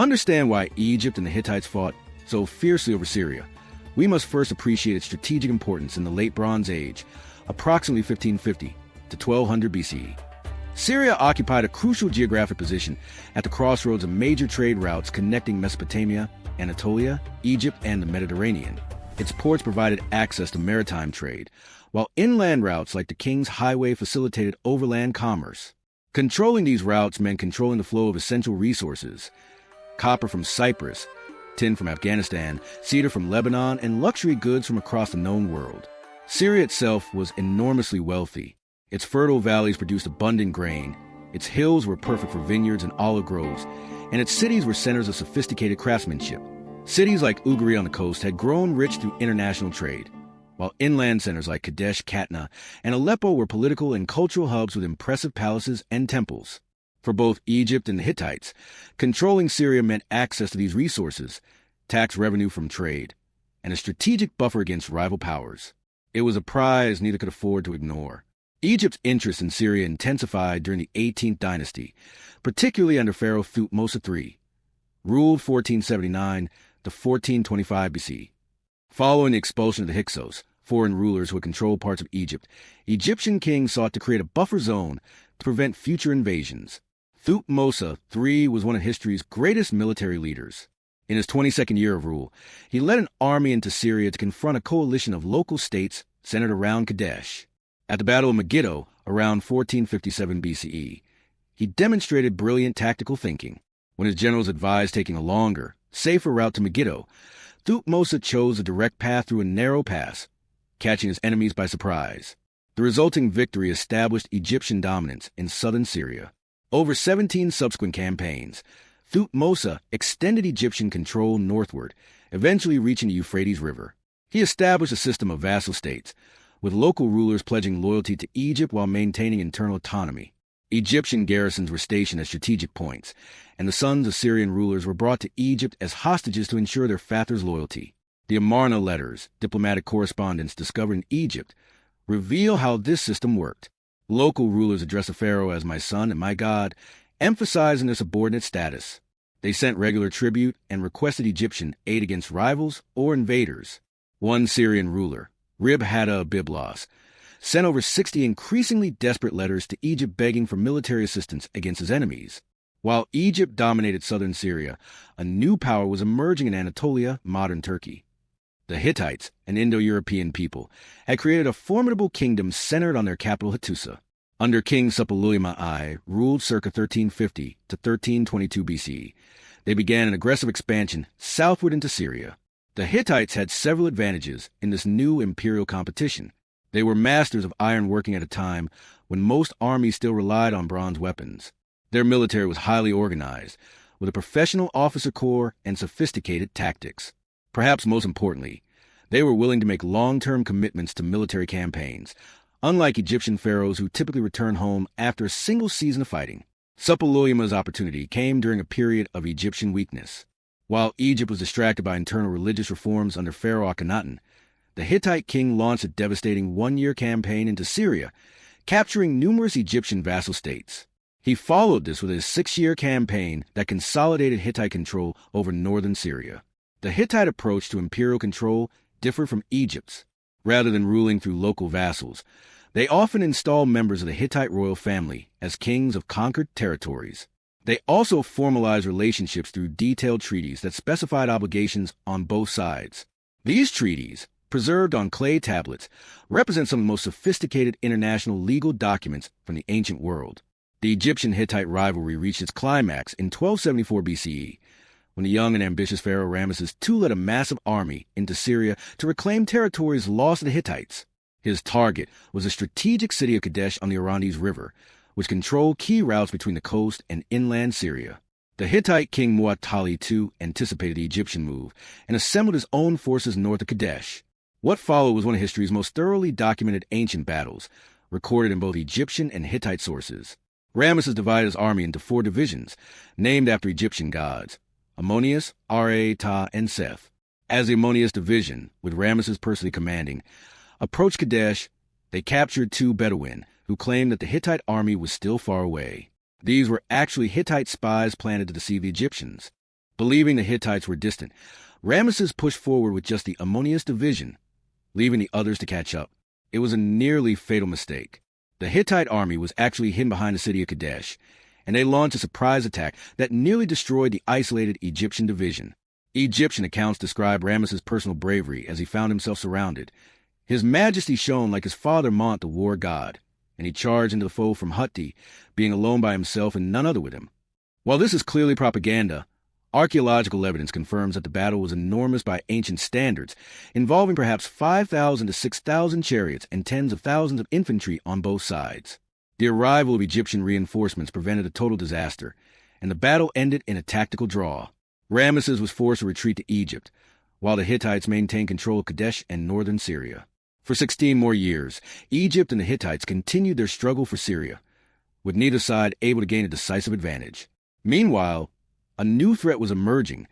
understand why Egypt and the Hittites fought so fiercely over Syria, we must first appreciate its strategic importance in the Late Bronze Age, approximately 1550 to 1200 BCE. Syria occupied a crucial geographic position at the crossroads of major trade routes connecting Mesopotamia, Anatolia, Egypt, and the Mediterranean. Its ports provided access to maritime trade, while inland routes like the King's Highway facilitated overland commerce. Controlling these routes meant controlling the flow of essential resources: copper from Cyprus, tin from Afghanistan, cedar from Lebanon, and luxury goods from across the known world. Syria itself was enormously wealthy. Its fertile valleys produced abundant grain, its hills were perfect for vineyards and olive groves, and its cities were centers of sophisticated craftsmanship. Cities like Ugarit on the coast had grown rich through international trade, while inland centers like Kadesh, Katna, and Aleppo were political and cultural hubs with impressive palaces and temples. For both Egypt and the Hittites, controlling Syria meant access to these resources, tax revenue from trade, and a strategic buffer against rival powers. It was a prize neither could afford to ignore. Egypt's interest in Syria intensified during the 18th dynasty, particularly under Pharaoh Thutmose III, ruled 1479 to 1425 BC. Following the expulsion of the Hyksos, foreign rulers who had controlled parts of Egypt, Egyptian kings sought to create a buffer zone to prevent future invasions. Thutmose III was one of history's greatest military leaders. In his 22nd year of rule, he led an army into Syria to confront a coalition of local states centered around Kadesh. At the Battle of Megiddo, around 1457 BCE, he demonstrated brilliant tactical thinking. When his generals advised taking a longer, safer route to Megiddo, Thutmose chose a direct path through a narrow pass, catching his enemies by surprise. The resulting victory established Egyptian dominance in southern Syria. Over 17 subsequent campaigns, Thutmose extended Egyptian control northward, eventually reaching the Euphrates River. He established a system of vassal states, with local rulers pledging loyalty to Egypt while maintaining internal autonomy. Egyptian garrisons were stationed at strategic points, and the sons of Syrian rulers were brought to Egypt as hostages to ensure their father's loyalty. The Amarna letters, diplomatic correspondence discovered in Egypt, reveal how this system worked. Local rulers addressed the pharaoh as "my son" and "my god," emphasizing their subordinate status. They sent regular tribute and requested Egyptian aid against rivals or invaders. One Syrian ruler, Rib-Hadda-Biblos, sent over 60 increasingly desperate letters to Egypt begging for military assistance against his enemies. While Egypt dominated southern Syria, a new power was emerging in Anatolia, modern Turkey. The Hittites, an Indo-European people, had created a formidable kingdom centered on their capital Hattusa. Under King Suppiluliuma I, ruled circa 1350 to 1322 BCE, they began an aggressive expansion southward into Syria. The Hittites had several advantages in this new imperial competition. They were masters of ironworking at a time when most armies still relied on bronze weapons. Their military was highly organized, with a professional officer corps and sophisticated tactics. Perhaps most importantly, they were willing to make long-term commitments to military campaigns, unlike Egyptian pharaohs who typically returned home after a single season of fighting. Suppiluliuma's opportunity came during a period of Egyptian weakness. While Egypt was distracted by internal religious reforms under Pharaoh Akhenaten, the Hittite king launched a devastating one-year campaign into Syria, capturing numerous Egyptian vassal states. He followed this with a 6-year campaign that consolidated Hittite control over northern Syria. The Hittite approach to imperial control differed from Egypt's. Rather than ruling through local vassals, they often installed members of the Hittite royal family as kings of conquered territories. They also formalized relationships through detailed treaties that specified obligations on both sides. These treaties, preserved on clay tablets, represent some of the most sophisticated international legal documents from the ancient world. The Egyptian-Hittite rivalry reached its climax in 1274 BCE, when the young and ambitious Pharaoh Ramesses II led a massive army into Syria to reclaim territories lost to the Hittites. His target was the strategic city of Kadesh on the Orontes River, which controlled key routes between the coast and inland Syria. The Hittite king Muwatalli II anticipated the Egyptian move and assembled his own forces north of Kadesh. What followed was one of history's most thoroughly documented ancient battles, recorded in both Egyptian and Hittite sources. Ramesses divided his army into 4 divisions, named after Egyptian gods: Ammonius, Ra, Ta, and Seth. As the Ammonius division, with Ramesses personally commanding, approached Kadesh, they captured 2 Bedouin, who claimed that the Hittite army was still far away. These were actually Hittite spies planted to deceive the Egyptians. Believing the Hittites were distant, Ramesses pushed forward with just the Ammonius division, leaving the others to catch up. It was a nearly fatal mistake. The Hittite army was actually hidden behind the city of Kadesh, and they launched a surprise attack that nearly destroyed the isolated Egyptian division. Egyptian accounts describe Ramesses' personal bravery as he found himself surrounded. His majesty shone like his father Mont, the war god, and he charged into the foe from Hutti, being alone by himself and none other with him. While this is clearly propaganda, archaeological evidence confirms that the battle was enormous by ancient standards, involving perhaps 5,000 to 6,000 chariots and tens of thousands of infantry on both sides. The arrival of Egyptian reinforcements prevented a total disaster, and the battle ended in a tactical draw. Ramesses was forced to retreat to Egypt, while the Hittites maintained control of Kadesh and northern Syria. For 16 more years, Egypt and the Hittites continued their struggle for Syria, with neither side able to gain a decisive advantage. Meanwhile, a new threat was emerging.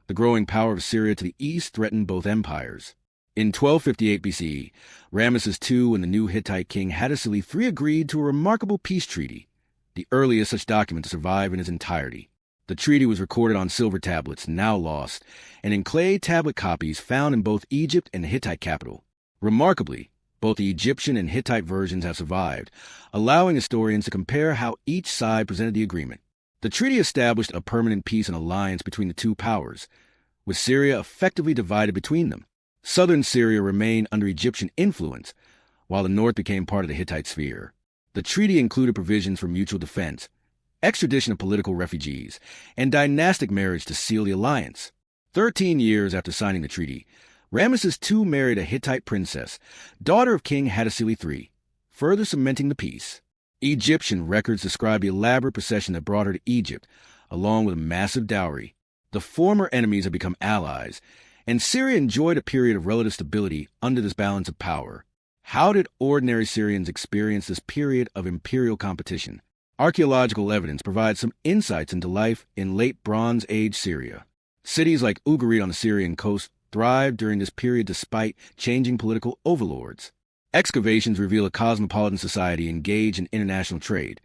The growing power of Syria to the east threatened both empires. In 1258 BCE, Ramesses II and the new Hittite king Hattusili III agreed to a remarkable peace treaty, the earliest such document to survive in its entirety. The treaty was recorded on silver tablets, now lost, and in clay tablet copies found in both Egypt and the Hittite capital. Remarkably, both the Egyptian and Hittite versions have survived, allowing historians to compare how each side presented the agreement. The treaty established a permanent peace and alliance between the two powers, with Syria effectively divided between them. Southern Syria remained under Egyptian influence, while the north became part of the Hittite sphere. The treaty included provisions for mutual defense, extradition of political refugees, and dynastic marriage to seal the alliance. 13 years after signing the treaty, Ramesses II married a Hittite princess, daughter of King Hattusili III, further cementing the peace. Egyptian records describe the elaborate procession that brought her to Egypt, along with a massive dowry. The former enemies had become allies, and Syria enjoyed a period of relative stability under this balance of power. How did ordinary Syrians experience this period of imperial competition? Archaeological evidence provides some insights into life in late Bronze Age Syria. Cities like Ugarit on the Syrian coast thrived during this period despite changing political overlords. Excavations reveal a cosmopolitan society engaged in international trade,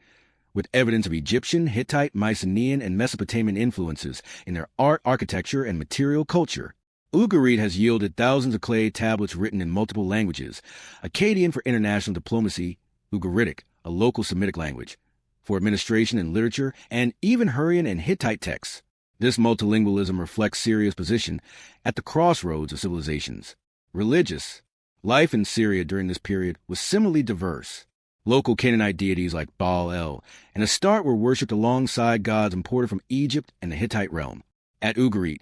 with evidence of Egyptian, Hittite, Mycenaean, and Mesopotamian influences in their art, architecture, and material culture. Ugarit has yielded thousands of clay tablets written in multiple languages: Akkadian for international diplomacy, Ugaritic, a local Semitic language, for administration and literature, and even Hurrian and Hittite texts. This multilingualism reflects Syria's position at the crossroads of civilizations. Religious life in Syria during this period was similarly diverse. Local Canaanite deities like Baal-El and Astarte were worshipped alongside gods imported from Egypt and the Hittite realm. At Ugarit,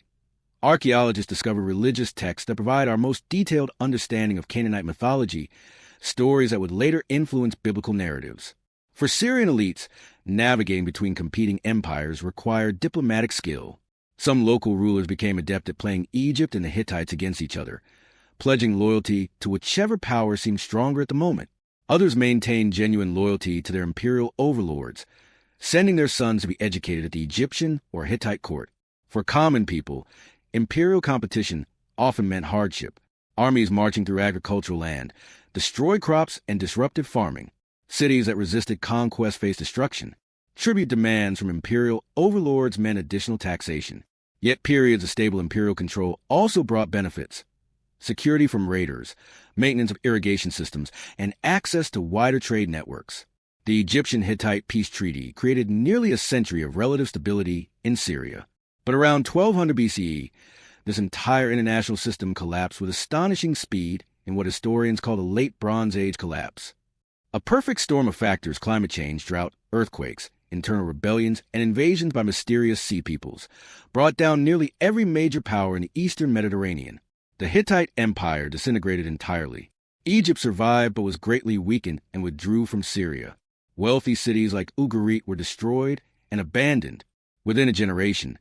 archaeologists discovered religious texts that provide our most detailed understanding of Canaanite mythology, stories that would later influence biblical narratives. For Syrian elites, navigating between competing empires required diplomatic skill. Some local rulers became adept at playing Egypt and the Hittites against each other, pledging loyalty to whichever power seemed stronger at the moment. Others maintained genuine loyalty to their imperial overlords, sending their sons to be educated at the Egyptian or Hittite court. For common people, imperial competition often meant hardship. Armies marching through agricultural land, destroyed crops, and disrupted farming. Cities that resisted conquest faced destruction. Tribute demands from imperial overlords meant additional taxation. Yet periods of stable imperial control also brought benefits: security from raiders, maintenance of irrigation systems, and access to wider trade networks. The Egyptian-Hittite peace treaty created nearly a century of relative stability in Syria. But around 1200 BCE, this entire international system collapsed with astonishing speed in what historians call the Late Bronze Age collapse. A perfect storm of factors: climate change, drought, earthquakes, internal rebellions, and invasions by mysterious sea peoples brought down nearly every major power in the eastern Mediterranean. The Hittite Empire disintegrated entirely. Egypt survived but was greatly weakened and withdrew from Syria. Wealthy cities like Ugarit were destroyed and abandoned. Within a generation,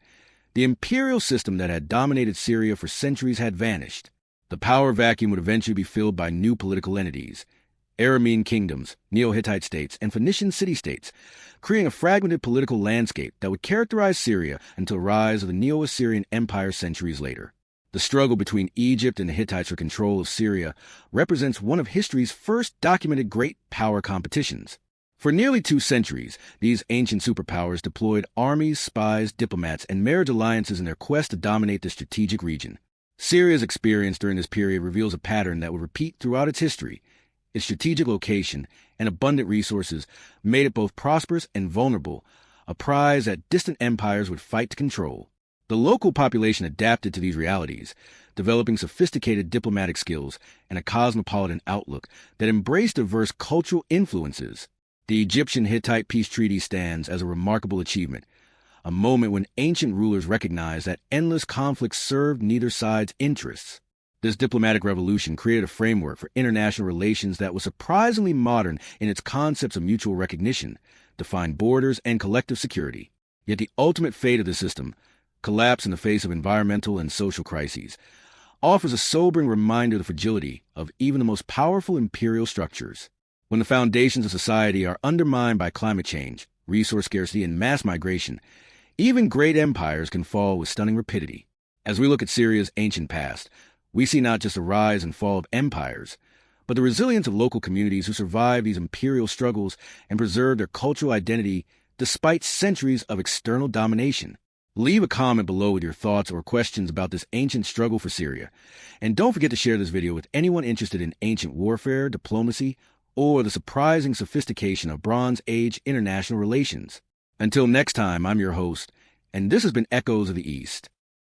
the imperial system that had dominated Syria for centuries had vanished. The power vacuum would eventually be filled by new political entities: Aramean kingdoms, Neo-Hittite states, and Phoenician city-states, creating a fragmented political landscape that would characterize Syria until the rise of the Neo-Assyrian Empire centuries later. The struggle between Egypt and the Hittites for control of Syria represents one of history's first documented great power competitions. For nearly 2 centuries, these ancient superpowers deployed armies, spies, diplomats, and marriage alliances in their quest to dominate the strategic region. Syria's experience during this period reveals a pattern that would repeat throughout its history. Its strategic location and abundant resources made it both prosperous and vulnerable, a prize that distant empires would fight to control. The local population adapted to these realities, developing sophisticated diplomatic skills and a cosmopolitan outlook that embraced diverse cultural influences. The Egyptian-Hittite peace treaty stands as a remarkable achievement, a moment when ancient rulers recognized that endless conflicts served neither side's interests. This diplomatic revolution created a framework for international relations that was surprisingly modern in its concepts of mutual recognition, defined borders, and collective security. Yet the ultimate fate of the system, collapse in the face of environmental and social crises, offers a sobering reminder of the fragility of even the most powerful imperial structures. When the foundations of society are undermined by climate change, resource scarcity, and mass migration, even great empires can fall with stunning rapidity. As we look at Syria's ancient past, we see not just the rise and fall of empires, but the resilience of local communities who survived these imperial struggles and preserved their cultural identity despite centuries of external domination. Leave a comment below with your thoughts or questions about this ancient struggle for Syria. And don't forget to share this video with anyone interested in ancient warfare, diplomacy, or the surprising sophistication of Bronze Age international relations. Until next time, I'm your host, and this has been Echoes of the East.